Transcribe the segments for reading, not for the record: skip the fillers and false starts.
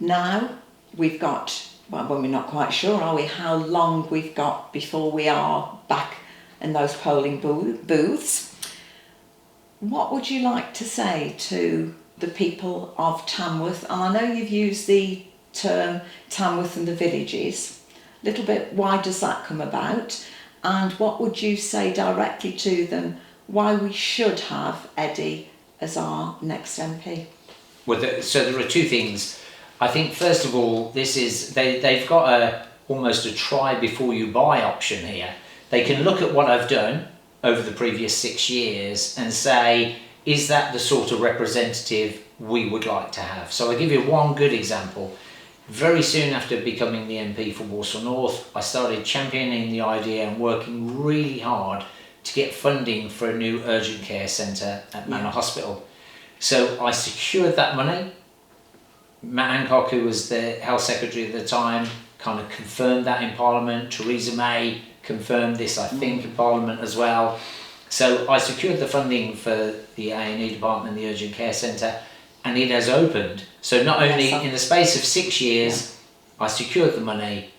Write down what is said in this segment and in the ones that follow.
now we've got, well, we're not quite sure, are we, how long we've got before we are back in those polling booths. What would you like to say to the people of Tamworth? And I know you've used the term Tamworth and the villages. A little bit, why does that come about? And what would you say directly to them why we should have Eddie as our next MP? Well, so there are two things. I think first of all, this is they've got almost a try before you buy option here. They can look at what I've done over the previous 6 years and say, is that the sort of representative we would like to have? So I'll give you one good example. Very soon after becoming the MP for Walsall North, I started championing the idea and working really hard to get funding for a new urgent care centre at Manor Hospital. So I secured that money. Matt Hancock, who was the Health Secretary at the time, kind of confirmed that in Parliament. Theresa May confirmed this, I think, in Parliament as well. So I secured the funding for the A&E department, the urgent care centre, and it has opened. So not only in the space of 6 years, I secured the money,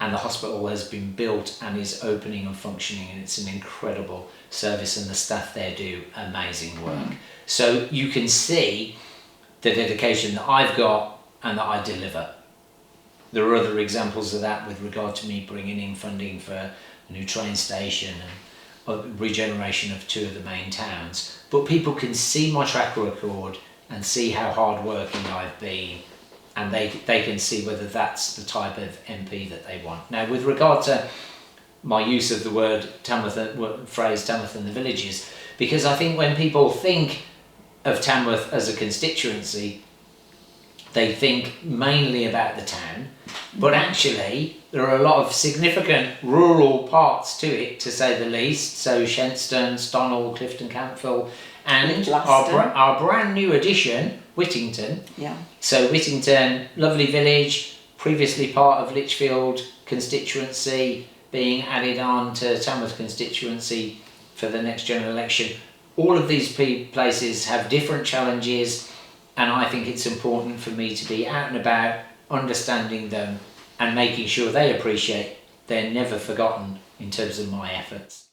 and the hospital has been built and is opening and functioning, and it's an incredible service, and the staff there do amazing work. So you can see the dedication that I've got and that I deliver. There are other examples of that with regard to me bringing in funding for a new train station and regeneration of 2 of the main towns. But people can see my track record and see how hard working I've been, and they can see whether that's the type of MP that they want. Now, with regard to my use of the word Tamworth, phrase Tamworth and the villages, because I think when people think of Tamworth as a constituency, they think mainly about the town, but actually there are a lot of significant rural parts to it, to say the least. So Shenstone, Stonall, Clifton Campville, and our brand new addition, Whittington. Yeah. So Whittington, lovely village, previously part of Lichfield constituency, being added on to Tamworth constituency for the next general election. All of these places have different challenges, and I think it's important for me to be out and about, understanding them and making sure they appreciate they're never forgotten in terms of my efforts.